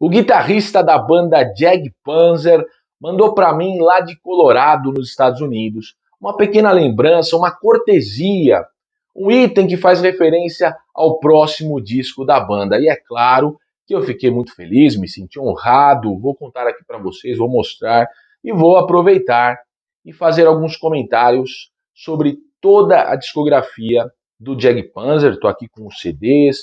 O guitarrista da banda Jag Panzer mandou para mim lá de Colorado, nos Estados Unidos, uma pequena lembrança, uma cortesia, um item que faz referência ao próximo disco da banda. E é claro que eu fiquei muito feliz, me senti honrado, vou contar aqui para vocês, vou mostrar e vou aproveitar e fazer alguns comentários sobre toda a discografia do Jag Panzer. Estou aqui com os CDs,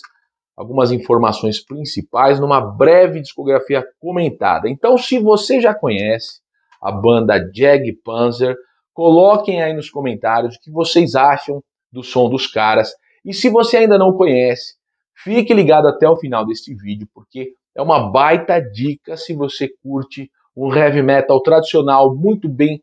algumas informações principais numa breve discografia comentada. Então, se você já conhece a banda Jag Panzer, coloquem aí nos comentários o que vocês acham do som dos caras. E se você ainda não conhece, fique ligado até o final deste vídeo, porque é uma baita dica se você curte um heavy metal tradicional, muito bem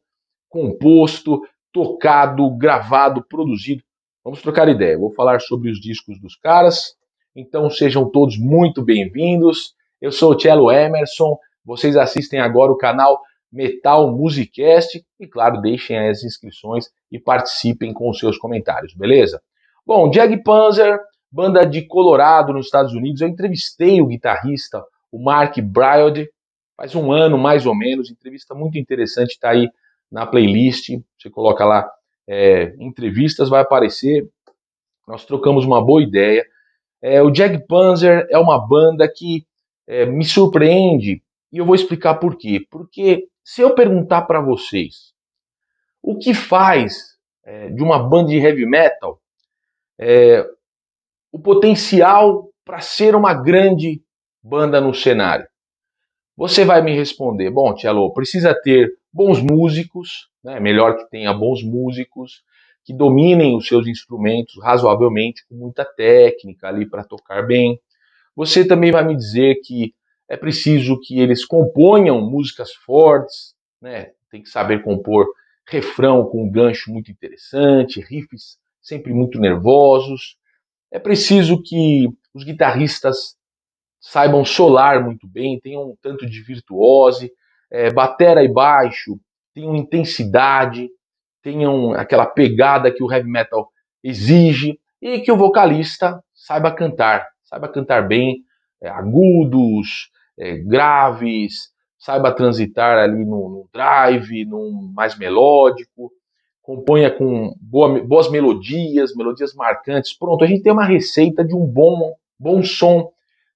composto, tocado, gravado, produzido. Vamos trocar ideia. Vou falar sobre os discos dos caras. Então sejam todos muito bem-vindos. Eu sou o Cello Emerson. Vocês assistem agora o canal Metal Musicast. E claro, deixem aí as inscrições e participem com os seus comentários, beleza? Bom, Jag Panzer, banda de Colorado, nos Estados Unidos. Eu entrevistei o guitarrista, o Mark Brody, faz um ano mais ou menos. Entrevista muito interessante, está aí na playlist. Você coloca lá entrevistas, vai aparecer. Nós trocamos uma boa ideia. O Jag Panzer é uma banda que me surpreende, e eu vou explicar por quê. Porque se eu perguntar para vocês o que faz de uma banda de heavy metal o potencial para ser uma grande banda no cenário, você vai me responder: bom, Cello, precisa ter bons músicos, né? Melhor que tenha bons músicos que dominem os seus instrumentos razoavelmente, com muita técnica ali para tocar bem. Você também vai me dizer que é preciso que eles componham músicas fortes, né? Tem que saber compor refrão com um gancho muito interessante, riffs sempre muito nervosos. É preciso que os guitarristas saibam solar muito bem, tenham um tanto de virtuose, batera e baixo, tenham intensidade, tenham aquela pegada que o heavy metal exige, e que o vocalista saiba cantar bem, agudos, graves, saiba transitar ali no drive, num mais melódico, componha com boas melodias marcantes. Pronto, a gente tem uma receita de um bom som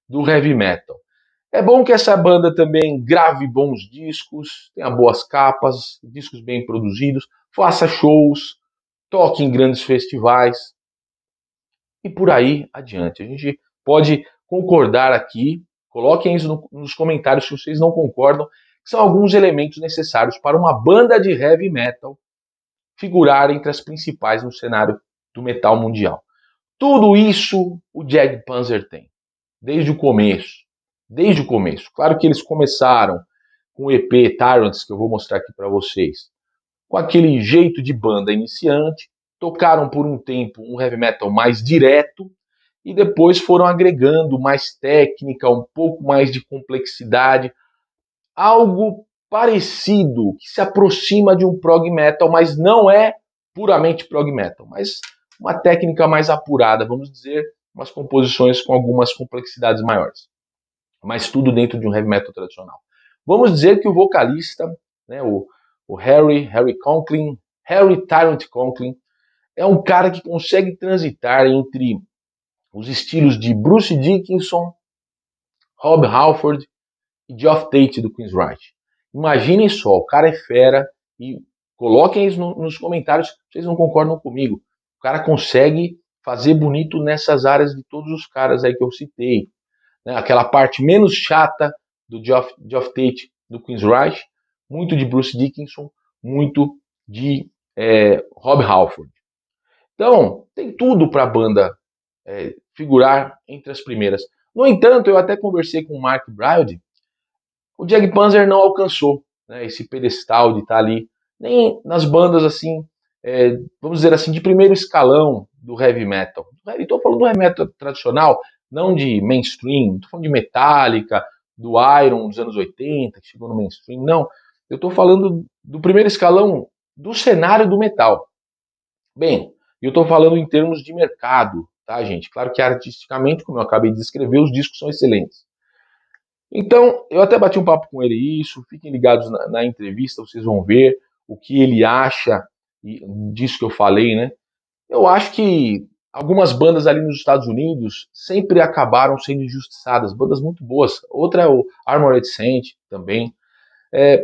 do heavy metal. É bom que essa banda também grave bons discos, tenha boas capas, discos bem produzidos, faça shows, toque em grandes festivais e por aí adiante. A gente pode concordar aqui, coloquem isso nos comentários se vocês não concordam, que são alguns elementos necessários para uma banda de heavy metal figurar entre as principais no cenário do metal mundial. Tudo isso o Jag Panzer tem, desde o começo. Claro que eles começaram com o EP Tyrants, que eu vou mostrar aqui para vocês, com aquele jeito de banda iniciante, tocaram por um tempo um heavy metal mais direto e depois foram agregando mais técnica, um pouco mais de complexidade, algo parecido, que se aproxima de um prog metal, mas não é puramente prog metal, mas uma técnica mais apurada, vamos dizer, umas composições com algumas complexidades maiores, mas tudo dentro de um heavy metal tradicional. Vamos dizer que o vocalista, né, o Harry Tyrant Conklin, é um cara que consegue transitar entre os estilos de Bruce Dickinson, Rob Halford e Geoff Tate do Queensryche. Imaginem só, o cara é fera, e coloquem isso nos comentários se vocês não concordam comigo. O cara consegue fazer bonito nessas áreas de todos os caras aí que eu citei. Né? Aquela parte menos chata do Geoff Tate do Queensryche, muito de Bruce Dickinson, muito de Rob Halford. Então, tem tudo para a banda figurar entre as primeiras. No entanto, eu até conversei com o Mark Brody. O Jag Panzer não alcançou, né, esse pedestal de estar ali, nem nas bandas assim, vamos dizer assim, de primeiro escalão do heavy metal. Estou falando do heavy metal tradicional, não de mainstream, estou falando de Metallica, do Iron dos anos 80, que chegou no mainstream, não. Eu estou falando do primeiro escalão do cenário do metal. Bem, eu estou falando em termos de mercado, tá, gente? Claro que artisticamente, como eu acabei de descrever, os discos são excelentes. Então, eu até bati um papo com ele isso, fiquem ligados na entrevista, vocês vão ver o que ele acha disso que eu falei, né? Eu acho que algumas bandas ali nos Estados Unidos sempre acabaram sendo injustiçadas, bandas muito boas. Outra é o Armored Saint também. É,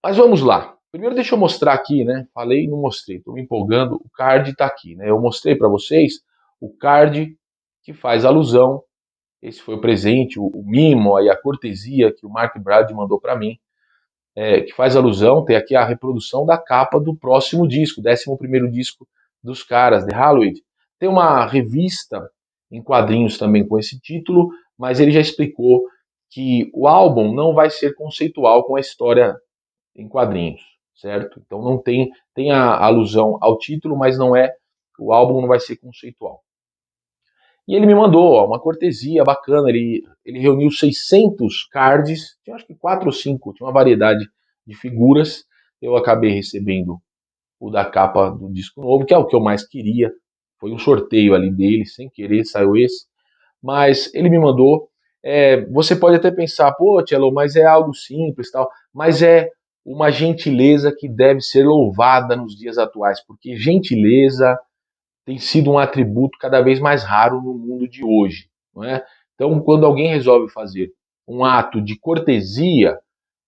mas vamos lá. Primeiro deixa eu mostrar aqui, né? Falei e não mostrei, estou me empolgando. O card está aqui, né? Eu mostrei para vocês o card que faz alusão. Esse foi o presente, o mimo, aí a cortesia que o Mark Brad mandou para mim, que faz alusão, tem aqui a reprodução da capa do próximo disco, 11º disco dos caras, The Halloween. Tem uma revista em quadrinhos também com esse título, mas ele já explicou que o álbum não vai ser conceitual com a história em quadrinhos, certo? Então não tem a alusão ao título, mas não é, o álbum não vai ser conceitual. E ele me mandou ó, uma cortesia bacana, ele reuniu 600 cards, tinha acho que 4 ou 5, tinha uma variedade de figuras. Eu acabei recebendo o da capa do disco novo, que é o que eu mais queria. Foi um sorteio ali dele, sem querer, saiu esse. Mas ele me mandou. Você pode até pensar, pô, Tchelo, mas é algo simples tal. Mas é uma gentileza que deve ser louvada nos dias atuais, porque gentileza tem sido um atributo cada vez mais raro no mundo de hoje, não é? Então, quando alguém resolve fazer um ato de cortesia,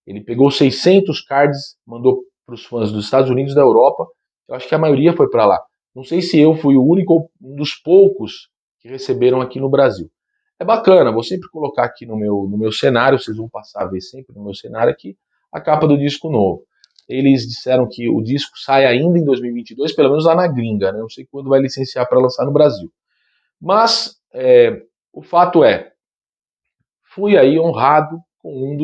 ele pegou 600 cards, mandou para os fãs dos Estados Unidos e da Europa. Eu acho que a maioria foi para lá. Não sei se eu fui o único ou um dos poucos que receberam aqui no Brasil. É bacana, vou sempre colocar aqui no meu cenário, vocês vão passar a ver sempre no meu cenário aqui, a capa do disco novo. Eles disseram que o disco sai ainda em 2022, pelo menos lá na gringa, né? Não sei quando vai licenciar para lançar no Brasil. Mas o fato é, fui aí honrado com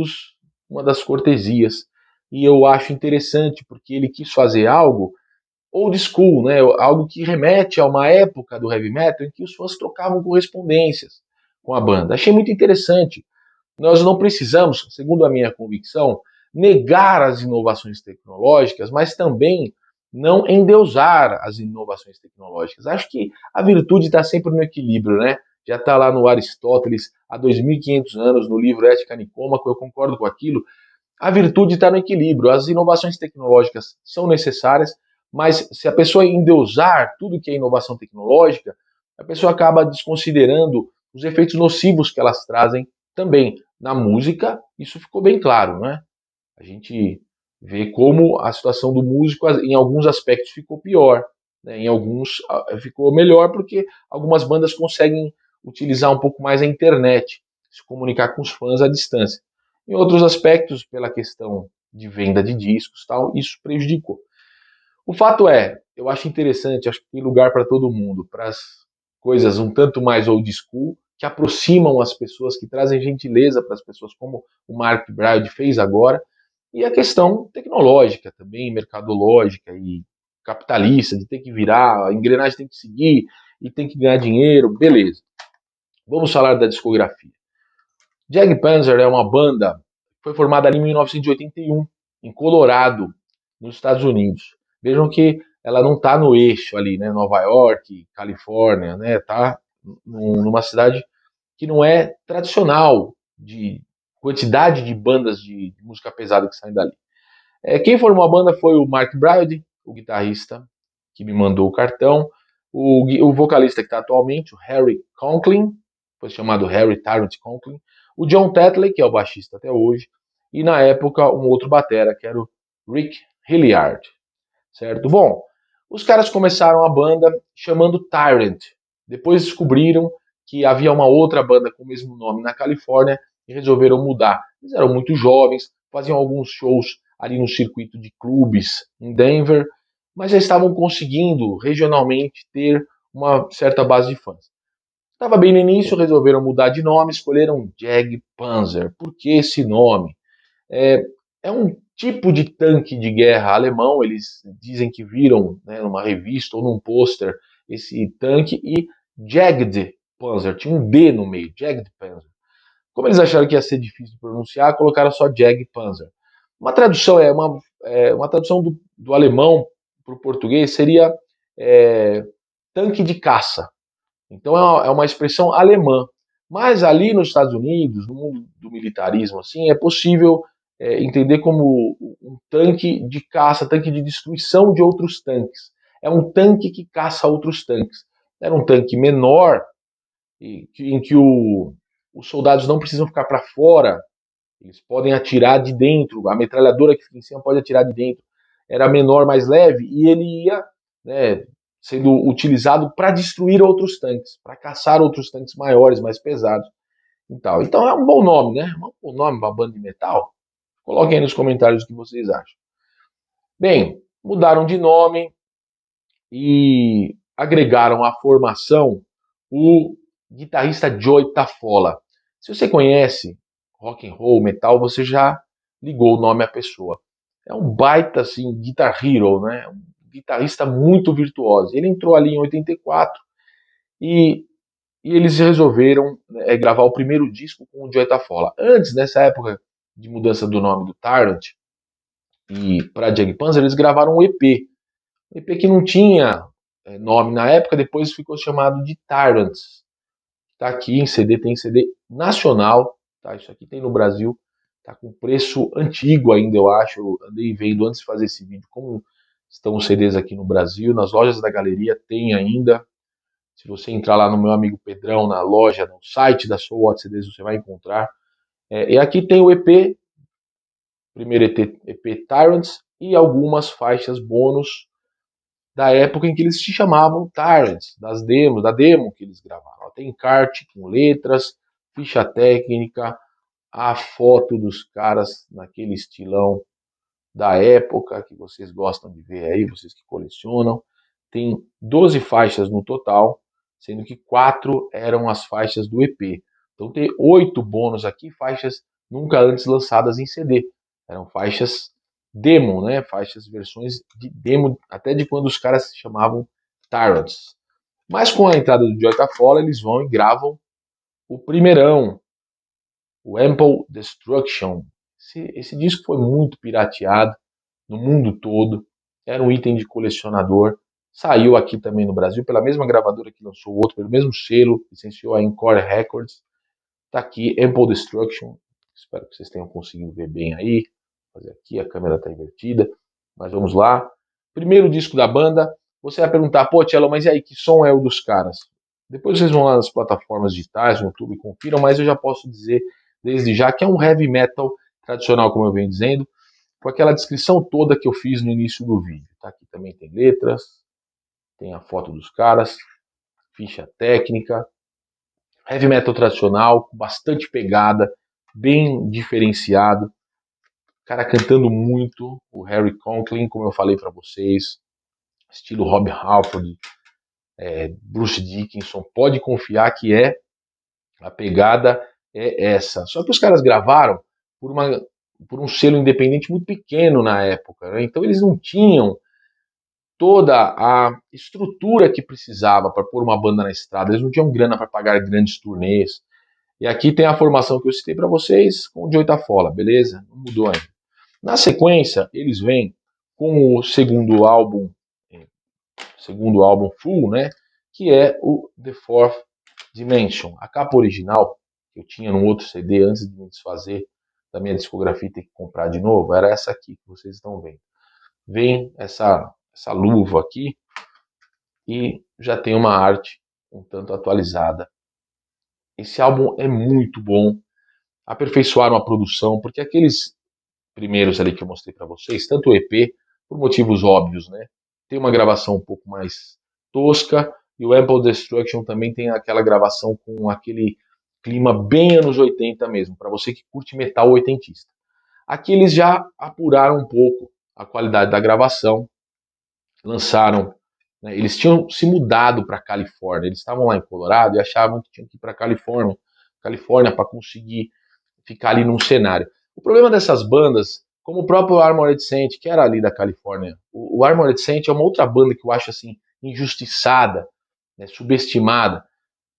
uma das cortesias. E eu acho interessante, porque ele quis fazer algo old school, né? Algo que remete a uma época do heavy metal em que os fãs trocavam correspondências com a banda. Achei muito interessante. Nós não precisamos, segundo a minha convicção, negar as inovações tecnológicas, mas também não endeusar as inovações tecnológicas. Acho que a virtude está sempre no equilíbrio, né? Já está lá no Aristóteles há 2.500 anos, no livro Ética Nicômaco, eu concordo com aquilo. A virtude está no equilíbrio. As inovações tecnológicas são necessárias, mas se a pessoa endeusar tudo que é inovação tecnológica, a pessoa acaba desconsiderando os efeitos nocivos que elas trazem também. Na música, isso ficou bem claro, né? A gente vê como a situação do músico, em alguns aspectos, ficou pior. Né? Em alguns, ficou melhor porque algumas bandas conseguem utilizar um pouco mais a internet, se comunicar com os fãs à distância. Em outros aspectos, pela questão de venda de discos, tal, isso prejudicou. O fato é, eu acho interessante, acho que tem lugar para todo mundo, para as coisas um tanto mais old school, que aproximam as pessoas, que trazem gentileza para as pessoas, como o Mark Bride fez agora, e a questão tecnológica também, mercadológica e capitalista, de ter que virar, a engrenagem tem que seguir e tem que ganhar dinheiro, beleza. Vamos falar da discografia. Jag Panzer é uma banda que foi formada ali em 1981, em Colorado, nos Estados Unidos. Vejam que ela não está no eixo ali, né? Nova York, Califórnia, né? Tá numa cidade que não é tradicional de quantidade de bandas de música pesada que saem dali. Quem formou a banda foi o Mark Bride, o guitarrista que me mandou o cartão, o vocalista que está atualmente, o Harry Conklin, foi chamado Harry Tarrant Conklin, o John Tetley, que é o baixista até hoje, e na época um outro batera, que era o Rick Hilliard, certo? Bom, os caras começaram a banda chamando Tyrant, depois descobriram que havia uma outra banda com o mesmo nome na Califórnia e resolveram mudar. Eles eram muito jovens, faziam alguns shows ali no circuito de clubes em Denver, mas já estavam conseguindo regionalmente ter uma certa base de fãs. Estava bem no início, resolveram mudar de nome, escolheram Jag Panzer. Por que esse nome? É um tipo de tanque de guerra alemão, eles dizem que viram, né, numa revista ou num pôster esse tanque, e Jagd Panzer, tinha um D no meio, Jagd Panzer. Como eles acharam que ia ser difícil de pronunciar, colocaram só Jag Panzer. Uma tradução uma tradução do alemão para o português seria tanque de caça. Então é uma expressão alemã. Mas ali nos Estados Unidos, no mundo do militarismo, assim, é possível entender como um tanque de caça, tanque de destruição de outros tanques. É um tanque que caça outros tanques. Era um tanque menor, em que os soldados não precisam ficar para fora, eles podem atirar de dentro, a metralhadora que fica em cima pode atirar de dentro. Era menor, mais leve, e ele ia, né, sendo utilizado para destruir outros tanques, para caçar outros tanques maiores, mais pesados e tal. Então é um bom nome, né? Um bom nome para banda de metal. Coloquem aí nos comentários o que vocês acham. Bem, mudaram de nome e agregaram à formação o guitarrista Joey Tafola. Se você conhece rock and roll, metal, você já ligou o nome à pessoa. É um baita assim guitar hero, né? Um guitarrista muito virtuoso. Ele entrou ali em 84 e, e eles resolveram gravar o primeiro disco com o Joey Tafola. Antes, nessa época de mudança do nome do Tyrant e para Jag Panzer, eles gravaram um EP. Um EP que não tinha nome na época, depois ficou chamado de Tyrants. Tá aqui em CD, tem CD nacional, tá? Isso aqui tem no Brasil, tá com preço antigo ainda, eu acho. Eu andei vendo antes de fazer esse vídeo como estão os CDs aqui no Brasil. Nas lojas da galeria tem ainda. Se você entrar lá no meu amigo Pedrão, na loja, no site da Soul Watch CDs, você vai encontrar. E aqui tem o EP, primeiro EP Tyrants, e algumas faixas bônus da época em que eles se chamavam Tyrants, da demo que eles gravaram. Tem encarte com letras, ficha técnica, a foto dos caras naquele estilão da época que vocês gostam de ver aí, vocês que colecionam. Tem 12 faixas no total, sendo que 4 eram as faixas do EP. Então tem 8 bônus aqui, faixas nunca antes lançadas em CD. Eram faixas demo, né? Faixas, versões de demo, até de quando os caras se chamavam Tyrants. Mas com a entrada do Joy Tafola, eles vão e gravam o primeirão, o Ample Destruction. Esse disco foi muito pirateado no mundo todo, era um item de colecionador. Saiu aqui também no Brasil pela mesma gravadora que lançou o outro, pelo mesmo selo, licenciou a Encore Records. Tá aqui, Ample Destruction. Espero que vocês tenham conseguido ver bem aí. Vou fazer aqui, a câmera está invertida. Mas vamos lá. Primeiro disco da banda. Você vai perguntar, pô, Tchelo, mas e aí, que som é o dos caras? Depois vocês vão lá nas plataformas digitais, no YouTube, e confiram, mas eu já posso dizer desde já que é um heavy metal tradicional, como eu venho dizendo, com aquela descrição toda que eu fiz no início do vídeo. Tá? Aqui também tem letras, tem a foto dos caras, ficha técnica, heavy metal tradicional, com bastante pegada, bem diferenciado. Cara cantando muito, o Harry Conklin, como eu falei para vocês, estilo Rob Halford, Bruce Dickinson, pode confiar que a pegada é essa. Só que os caras gravaram por, por um selo independente muito pequeno na época, né? Então eles não tinham toda a estrutura que precisava para pôr uma banda na estrada, eles não tinham grana para pagar grandes turnês. E aqui tem a formação que eu citei para vocês com o Joey Tafola, beleza? Não mudou ainda. Na sequência, eles vêm com o segundo álbum full, né? Que é o The Fourth Dimension. A capa original, que eu tinha num outro CD antes de me desfazer da minha discografia e ter que comprar de novo, era essa aqui que vocês estão vendo. Vem essa luva aqui e já tem uma arte um tanto atualizada. Esse álbum é muito bom, aperfeiçoaram a produção, porque aqueles primeiros ali que eu mostrei para vocês, tanto o EP, por motivos óbvios, né? Tem uma gravação um pouco mais tosca, e o Ample Destruction também tem aquela gravação com aquele clima bem anos 80 mesmo, para você que curte metal oitentista. Aqui eles já apuraram um pouco a qualidade da gravação, lançaram, né, eles tinham se mudado para Califórnia, eles estavam lá em Colorado e achavam que tinham que ir para Califórnia para conseguir ficar ali num cenário. O problema dessas bandas, como o próprio Armored Saint, que era ali da Califórnia, o Armored Saint é uma outra banda que eu acho assim injustiçada, né, subestimada,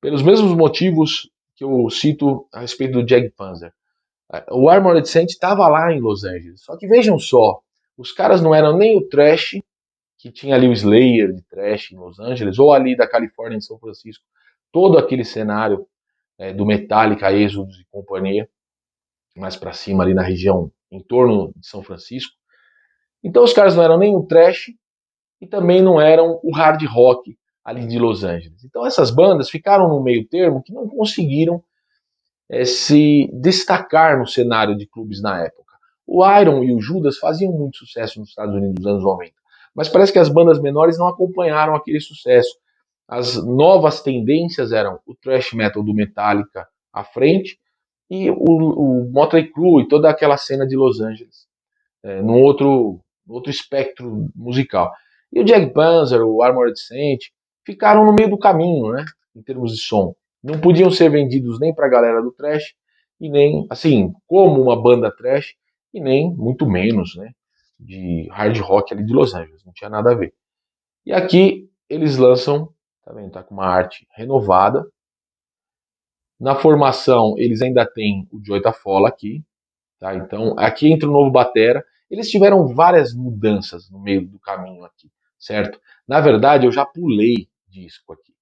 pelos mesmos motivos que eu cito a respeito do Jag Panzer. O Armored Saint estava lá em Los Angeles, só que vejam só, os caras não eram nem o thrash, que tinha ali o Slayer de thrash em Los Angeles, ou ali da Califórnia em São Francisco, todo aquele cenário do Metallica, Exodus e companhia, mais para cima ali na região em torno de São Francisco. Então os caras não eram nem o thrash e também não eram o hard rock ali de Los Angeles. Então essas bandas ficaram no meio termo que não conseguiram se destacar no cenário de clubes na época. O Iron e o Judas faziam muito sucesso nos Estados Unidos nos anos 90, mas parece que as bandas menores não acompanharam aquele sucesso. As novas tendências eram o thrash metal do Metallica à frente e o Motley Crue e toda aquela cena de Los Angeles, num outro espectro musical. E o Jag Panzer, o Armored Saint, ficaram no meio do caminho, né, em termos de som. Não podiam ser vendidos nem para a galera do thrash, e nem, assim, como uma banda thrash, e nem, muito menos, né, de hard rock ali de Los Angeles. Não tinha nada a ver. E aqui eles lançam, tá vendo, tá com uma arte renovada. Na formação, eles ainda têm o Joey Tafola aqui, tá? Então, aqui entra o novo batera. Eles tiveram várias mudanças no meio do caminho aqui, certo? Na verdade, eu já pulei disco aqui.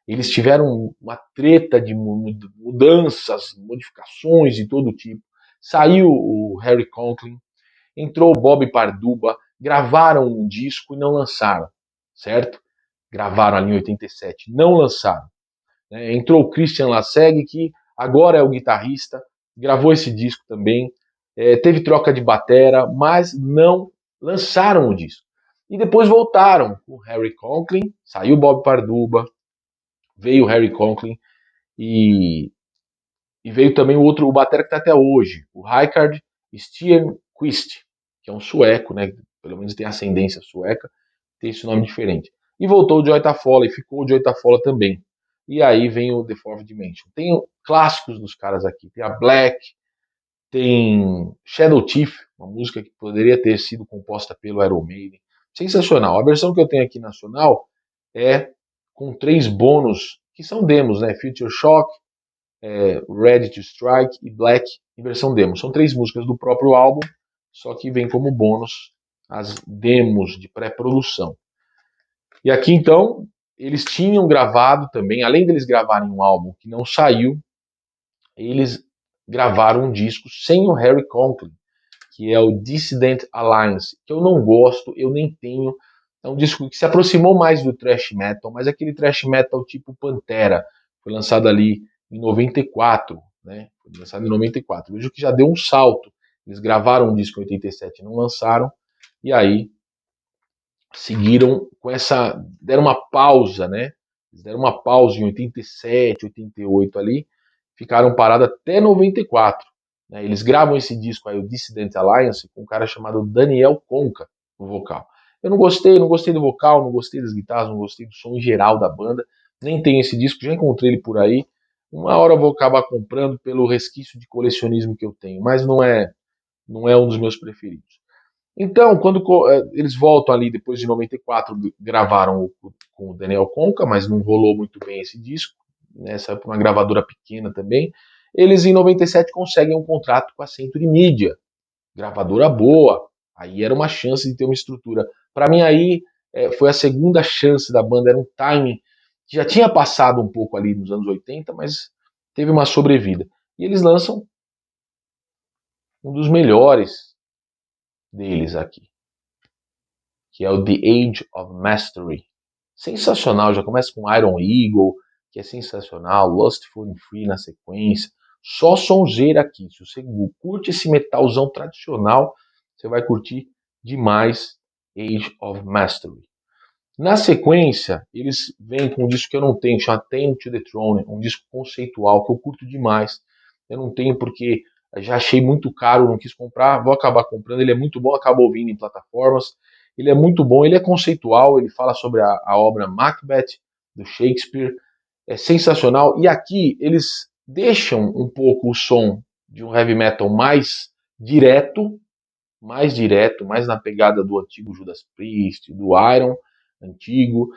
Eles tiveram uma treta de mudanças, modificações de todo tipo. Saiu o Harry Conklin, entrou o Bob Parduba, gravaram um disco e não lançaram, certo? Gravaram ali em 87, não lançaram. Entrou o Christian Lasseg, que agora é o guitarrista, gravou esse disco também, teve troca de batera, mas não lançaram o disco. E depois voltaram com o Harry Conklin, saiu o Bob Parduba, veio o Harry Conklin e veio também o batera que está até hoje, o Rikard Stierquist, que é um sueco, né, pelo menos tem ascendência sueca, tem esse nome diferente. E voltou o Joey Tafola, e ficou o Joey Tafola também. E aí vem o The Fourth Dimension. Tem clássicos dos caras aqui. Tem a Black, tem Shadow Chief, uma música que poderia ter sido composta pelo Iron Maiden. Sensacional. A versão que eu tenho aqui nacional é com 3 bônus, que são demos, né? Future Shock, Ready to Strike e Black em versão demo. São 3 músicas do próprio álbum, só que vem como bônus as demos de pré-produção. E aqui então, eles tinham gravado também, além deles gravarem um álbum que não saiu, eles gravaram um disco sem o Harry Conklin, que é o Dissident Alliance, que eu não gosto, eu nem tenho. É um disco que se aproximou mais do thrash metal, mas aquele thrash metal tipo Pantera, foi lançado ali em 94, né? Foi lançado em 94. Vejo que já deu um salto. Eles gravaram um disco em 87, não lançaram, e aí seguiram com essa, deram uma pausa, né? Eles deram uma pausa em 87, 88 ali, ficaram parados até 94. Né? Eles gravam esse disco aí, o Dissident Alliance, com um cara chamado Daniel Conca no vocal. Eu não gostei do vocal, não gostei das guitarras, não gostei do som em geral da banda, nem tenho esse disco, já encontrei ele por aí. Uma hora eu vou acabar comprando pelo resquício de colecionismo que eu tenho, mas não é um dos meus preferidos. Então, quando eles voltam ali, depois de 94, gravaram com o Daniel Conca, mas não rolou muito bem esse disco, né, saiu para uma gravadora pequena também. Eles, em 97, conseguem um contrato com a Century Media, gravadora boa, aí era uma chance de ter uma estrutura. Para mim, aí foi a segunda chance da banda, era um timing que já tinha passado um pouco ali nos anos 80, mas teve uma sobrevida. E eles lançam um dos melhores deles aqui, que é o The Age of Mastery. Sensacional, já começa com Iron Eagle, que é sensacional, Lustful and Free na sequência, só sonzeira aqui. Se você curte esse metalzão tradicional, você vai curtir demais Age of Mastery. Na sequência, eles vêm com um disco que eu não tenho, chama Tame to the Throne, um disco conceitual que eu curto demais. Eu não tenho porque já achei muito caro, não quis comprar, vou acabar comprando. Ele é muito bom, acabo ouvindo em plataformas. Ele é muito bom, ele é conceitual, ele fala sobre a obra Macbeth, do Shakespeare, é sensacional. E aqui eles deixam um pouco o som de um heavy metal mais direto, mais na pegada do antigo Judas Priest, do Iron antigo.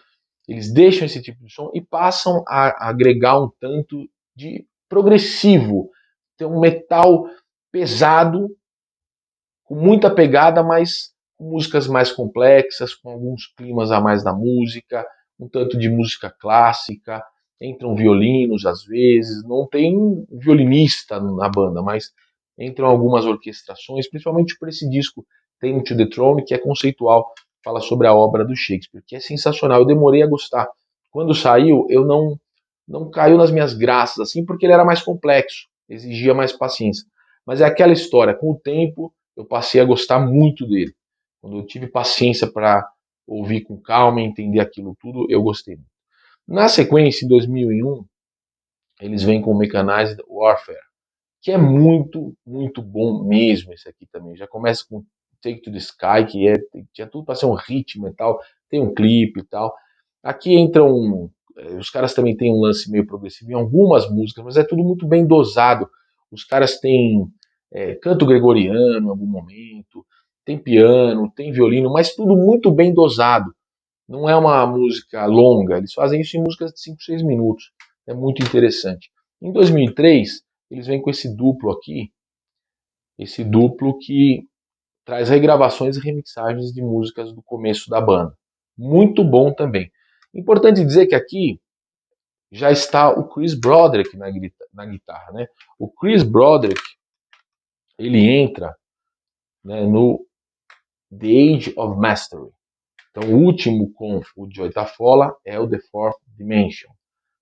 Eles deixam esse tipo de som e passam a agregar um tanto de progressivo. Tem um metal pesado, com muita pegada, mas com músicas mais complexas, com alguns climas a mais na música, um tanto de música clássica. entram violinos às vezes, não tem um violinista na banda, mas entram algumas orquestrações, principalmente por esse disco Tame to the Throne, que é conceitual, fala sobre a obra do Shakespeare, que é sensacional. Eu demorei a gostar. Quando saiu, eu não caiu nas minhas graças, assim, porque ele era mais complexo, exigia mais paciência. Mas é aquela história, com o tempo eu passei a gostar muito dele. Quando eu tive paciência para ouvir com calma e entender aquilo tudo, eu gostei. Na sequência, em 2001, eles vêm com o Mechanized Warfare, que é muito, muito bom mesmo esse aqui também. Já começa com Take to the Sky, que tinha tudo para ser um ritmo e tal, tem um clipe e tal. Aqui entram, os caras também têm um lance meio progressivo em algumas músicas, mas é tudo muito bem dosado. Os caras têm canto gregoriano em algum momento, tem piano, tem violino, mas tudo muito bem dosado. Não é uma música longa, eles fazem isso em músicas de 5, 6 minutos. É muito interessante. Em 2003, eles vêm com esse duplo aqui, esse duplo que traz regravações e remixagens de músicas do começo da banda. Muito bom também. Importante dizer que aqui já está o Chris Broderick na guitarra, né? O Chris Broderick, ele entra, né, no The Age of Mastery. Então, o último com o Joey Tafolla é o The Fourth Dimension.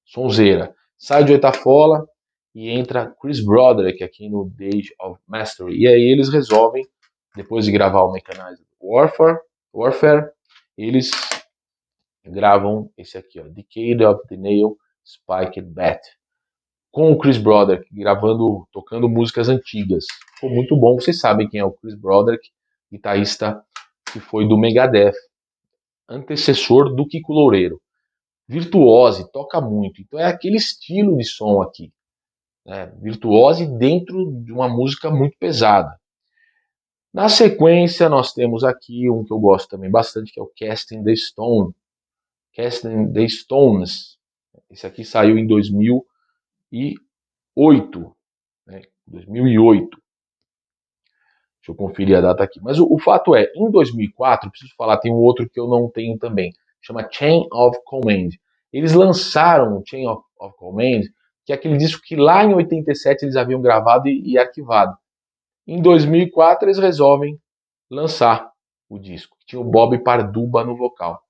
Sonzeira. Sai de Oitafola e entra Chris Broderick aqui no The Age of Mastery. E aí eles resolvem, depois de gravar o Mechanized Warfare, eles gravam esse aqui, ó, Decade of the Nail Spiked Bat. Com o Chris Broderick gravando, tocando músicas antigas. Ficou muito bom. Vocês sabem quem é o Chris Broderick, guitarrista que foi do Megadeth, antecessor do Kiko Loureiro. Virtuose, toca muito. Então é aquele estilo de som aqui. Né? Virtuose dentro de uma música muito pesada. Na sequência, nós temos aqui um que eu gosto também bastante, que é o Casting the Stone. Casting the Stones. Esse aqui saiu em 2008. Né? 2008. Deixa eu conferir a data aqui. Mas o fato é, em 2004, preciso falar, tem um outro que eu não tenho também. Chama Chain of Command. Eles lançaram o Chain of Command, que é aquele disco que lá em 87 eles haviam gravado e arquivado. Em 2004 eles resolvem lançar o disco. Tinha o Bob Parduba no vocal.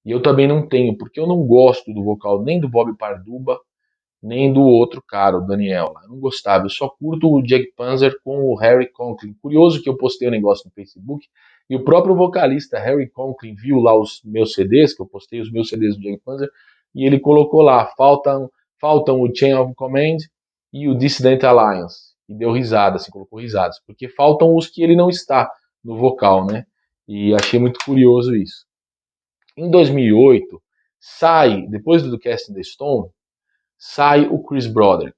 E eu também não tenho, porque eu não gosto do vocal nem do Bob Parduba, nem do outro cara, o Daniel. Eu não gostava, eu só curto o Jack Panzer com o Harry Conklin. Curioso que eu postei um negócio no Facebook e o próprio vocalista Harry Conklin viu lá os meus CDs, que eu postei os meus CDs do Jack Panzer, e ele colocou lá, faltam o Chain of Command e o Dissident Alliance. E deu risada, assim, colocou risadas, porque faltam os que ele não está no vocal, né? E achei muito curioso isso. Em 2008, sai, depois do Casting the Stone, sai o Chris Broderick.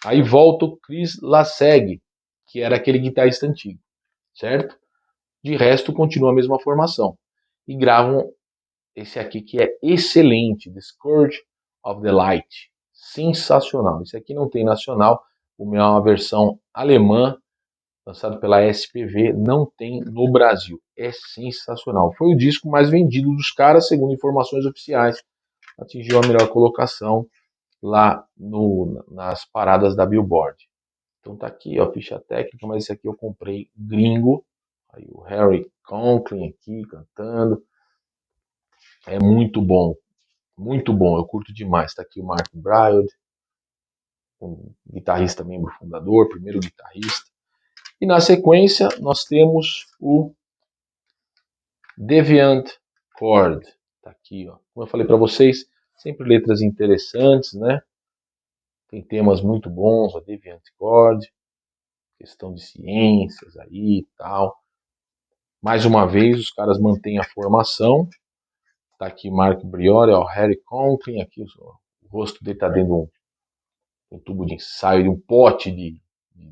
Aí volta o Chris Lasegue, que era aquele guitarrista antigo, certo? De resto, continua a mesma formação. E gravam esse aqui que é excelente, The Scourge of the Light. Sensacional. Esse aqui não tem nacional, o meu é uma versão alemã, lançado pela SPV, não tem no Brasil. É sensacional. Foi o disco mais vendido dos caras, segundo informações oficiais. Atingiu a melhor colocação lá nas paradas da Billboard. Então tá aqui, ó, ficha técnica, mas esse aqui eu comprei gringo. Aí o Harry Conklin aqui cantando. É muito bom, eu curto demais. Tá aqui o Mark Brylod, um guitarrista membro fundador, primeiro guitarrista. E na sequência nós temos o Deviant Chord. Tá aqui, ó. Como eu falei para vocês, sempre letras interessantes, né? Tem temas muito bons, a Deviant Chord, questão de ciências aí e tal. Mais uma vez, os caras mantêm a formação. Tá aqui Mark Briore, ó, Harry Conklin, aqui o rosto dele tá dentro de um tubo de ensaio, de um pote de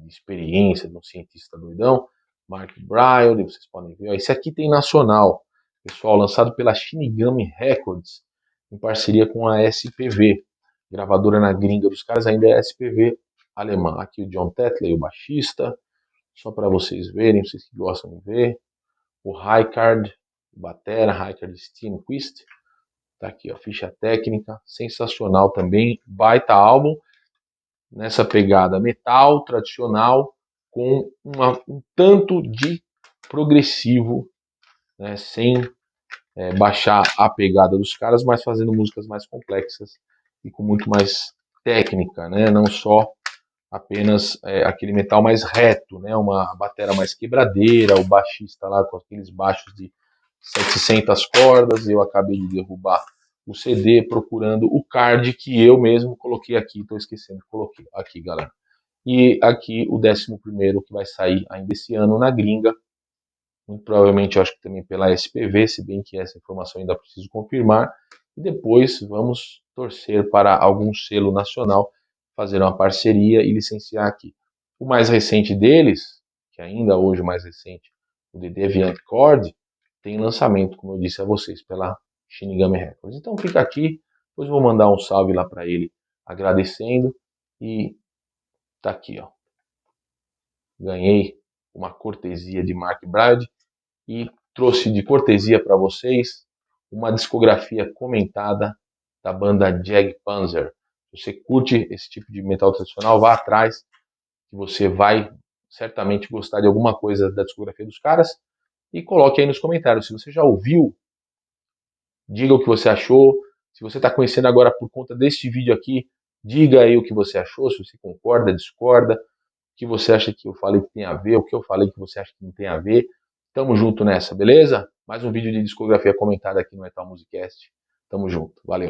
experiência de um cientista doidão. Mark Briore, vocês podem ver. Ó, esse aqui tem nacional, pessoal, lançado pela Shinigami Records, em parceria com a SPV, gravadora na gringa dos caras, ainda é SPV alemã. Aqui o John Tetley, o baixista, só para vocês verem, vocês que gostam de ver. O Rijkaard, batera, Rijkaard Steenquist. Tá aqui, ó, ficha técnica, sensacional também, baita álbum, nessa pegada metal tradicional, com um tanto de progressivo, né, sem baixar a pegada dos caras, mas fazendo músicas mais complexas e com muito mais técnica, né, não só apenas aquele metal mais reto, né, uma bateria mais quebradeira, o baixista lá com aqueles baixos de 700 cordas. Eu acabei de derrubar o CD procurando o card que eu mesmo coloquei aqui, estou esquecendo, coloquei aqui, galera. E aqui o 11º que vai sair ainda esse ano na gringa, muito provavelmente eu acho que também pela SPV, se bem que essa informação ainda preciso confirmar, e depois vamos torcer para algum selo nacional fazer uma parceria e licenciar aqui. O mais recente deles, que ainda hoje o mais recente, o The Deviant Chord, tem lançamento, como eu disse a vocês, pela Shinigami Records. Então fica aqui, depois eu vou mandar um salve lá para ele, agradecendo, e tá aqui, ó. Ganhei uma cortesia de Mark Brad e trouxe de cortesia para vocês uma discografia comentada da banda Jag Panzer. Se você curte esse tipo de metal tradicional, vá atrás, que você vai certamente gostar de alguma coisa da discografia dos caras, e coloque aí nos comentários. Se você já ouviu, diga o que você achou. Se você está conhecendo agora por conta deste vídeo aqui, diga aí o que você achou, se você concorda, discorda, o que você acha que eu falei que tem a ver, o que eu falei que você acha que não tem a ver. Tamo junto nessa, beleza? Mais um vídeo de discografia comentada aqui no Metal Musicast. Tamo junto, valeu.